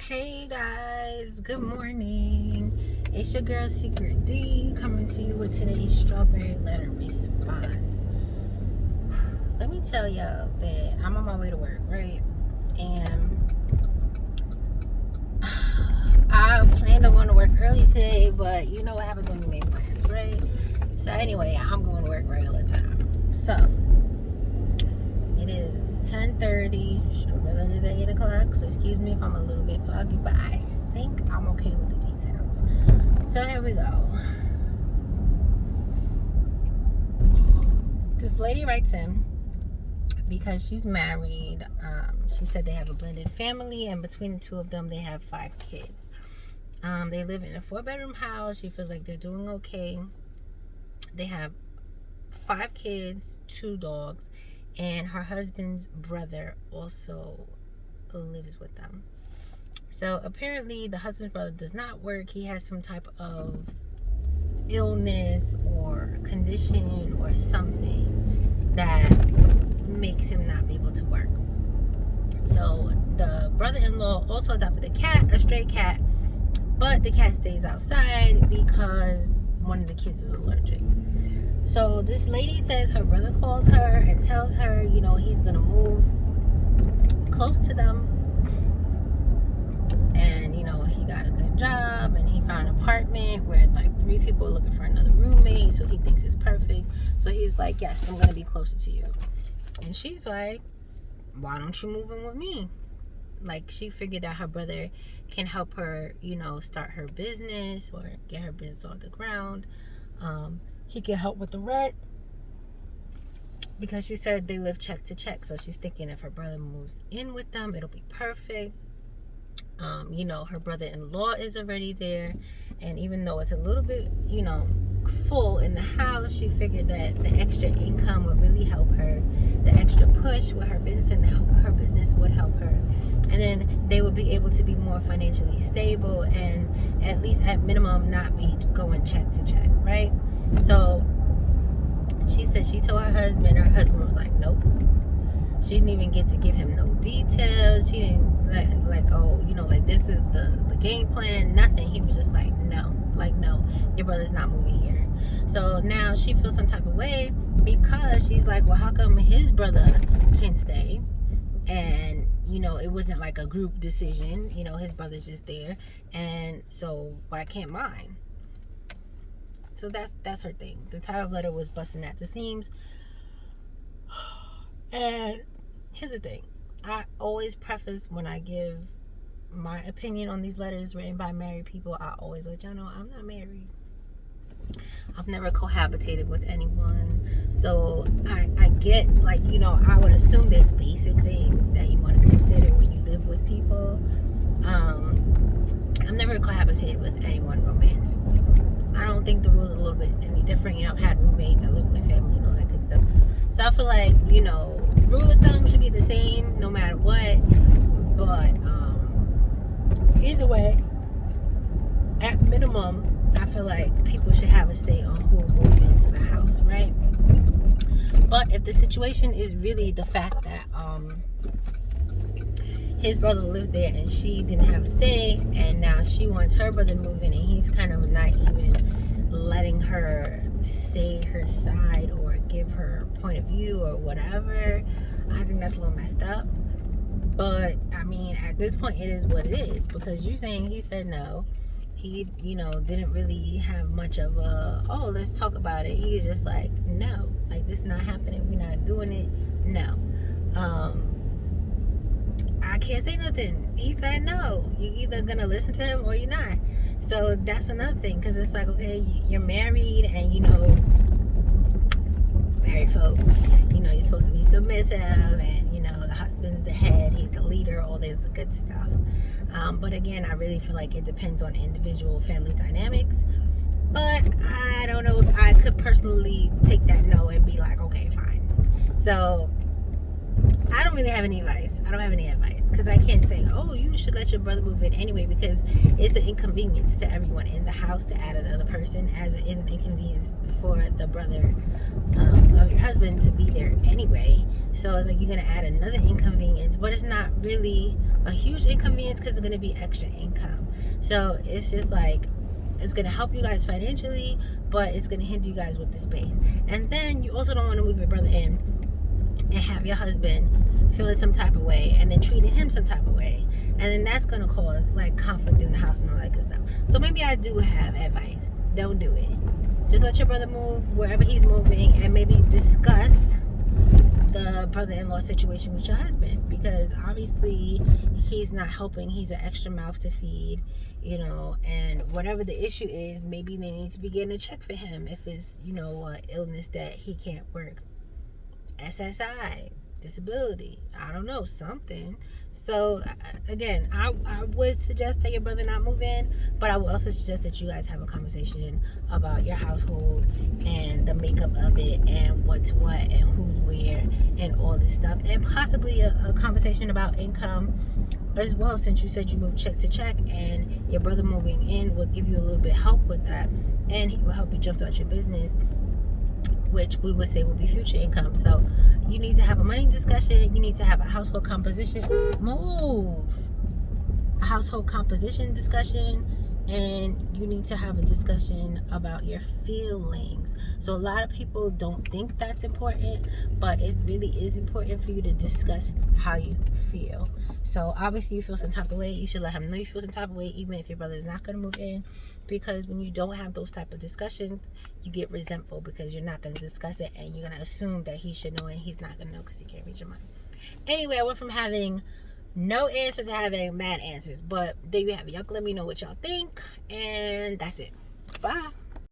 Hey guys, good morning. It's your girl SeekretD coming to you with today's strawberry letter response. Let me tell y'all that I'm on my way to work, right? And I planned on going to work early today, but you know what happens when you make plans, right? So anyway, I'm going to work regular time. So it is 10:30. Strawberry letter is at 8 o'clock. So excuse me if I'm a little bit foggy, but I think I'm okay with the details. So here we go. This lady writes in because she's married. She said they have a blended family, and between the two of them, they have 5 kids. They live in a 4-bedroom house. She feels like they're doing okay. They have 5 kids, 2 dogs, and her husband's brother also lives with them. So apparently the husband's brother does not work. He has some type of illness or condition or something that makes him not be able to work. So the brother-in-law also adopted a cat, a stray cat, but the cat stays outside because one of the kids is allergic. So this lady says her brother calls her and tells her, you know, he's gonna move close to them, and you know, he got a good job and he found an apartment where like 3 people are looking for another roommate, so he thinks it's perfect. So he's like, yes, I'm gonna be closer to you. And she's like, why don't you move in with me? Like, she figured out her brother can help her, you know, start her business or get her business off the ground. He can help with the rent, because she said they live check to check. So she's thinking if her brother moves in with them, it'll be perfect. You know, her brother-in-law is already there, and even though it's a little bit, you know, full in the house, she figured that the extra income would really help her. The extra push with her business and her business would help her, and then they would be able to be more financially stable and at least at minimum not be going check to check, right? So she said she told her husband was like, nope. She didn't even get to give him no details. She didn't like, oh, you know, like this is the game plan, nothing. He was just like, no, your brother's not moving here. So now she feels some type of way because she's like, well, how come his brother can stay? And you know, it wasn't like a group decision, you know, his brother's just there, and so why can't mine? So that's her thing. The title letter was busting at the seams. And here's the thing. I always preface when I give my opinion on these letters written by married people, I always let y'all know I'm not married. I've never cohabitated with anyone. So I get, like, you know, I would assume there's basic things that you want to consider when you live with people. I've never cohabitated with anyone romantically. I don't think the rules are a little bit any different. You know, I've had roommates, I live with my family and all that good stuff. So I feel like, you know, rule of thumb should be the same no matter what. But either way, at minimum, I feel like people should have a say on who moves into the house, right? But if the situation is really the fact that his brother lives there and she didn't have a say, and now she wants her brother to move in, and he's kind of not even letting her say her side or give her point of view or whatever, I think that's a little messed up. But I mean, at this point, it is what it is, because you're saying he said no. He, you know, didn't really have much of a, oh, let's talk about it. He's just like, no, like, this is not happening. We're not doing it. No. I can't say nothing. He said no. You're either gonna listen to him or you're not. So that's another thing, because it's like, okay, you're married, and you know, married folks, you know, you're supposed to be submissive, and you know, the husband's the head, he's the leader, all this good stuff. But again, I really feel like it depends on individual family dynamics. But I don't know if I could personally take that no and be like, okay, fine. So I don't really have any advice. I don't have any advice because I can't say, oh, you should let your brother move in anyway, because it's an inconvenience to everyone in the house to add another person, as it is an inconvenience for the brother of your husband to be there anyway. So it's like you're going to add another inconvenience, but it's not really a huge inconvenience because it's going to be extra income. So it's just like, it's going to help you guys financially, but it's going to hinder you guys with the space. And then you also don't want to move your brother in and have your husband feeling some type of way and then treating him some type of way, and then that's going to cause like conflict in the house and all that good stuff. So maybe I do have advice. Don't do it. Just let your brother move wherever he's moving, and maybe discuss the brother-in-law situation with your husband, because obviously he's not helping. He's an extra mouth to feed, and whatever the issue is, maybe they need to be getting a check for him if it's an illness that he can't work, SSI, disability, I don't know, something. So again, I would suggest that your brother not move in, but I would also suggest that you guys have a conversation about your household and the makeup of it and what's what and who's where and all this stuff, and possibly a conversation about income as well, since you said you moved check to check, and your brother moving in will give you a little bit of help with that, and he will help you jump out your business, which we would say would be future income. So you need to have a money discussion. You need to have a household composition discussion, and you need to have a discussion about your feelings. So a lot of people don't think that's important, but it really is important for you to discuss how you feel. So obviously you feel some type of way, you should let him know you feel some type of way, even if your brother is not going to move in, because when you don't have those type of discussions, you get resentful because you're not going to discuss it, and you're going to assume that he should know, and he's not going to know because he can't read your mind. Anyway, I went from having no answers to having mad answers, but there you have it. Y'all can let me know what y'all think, and that's it. Bye.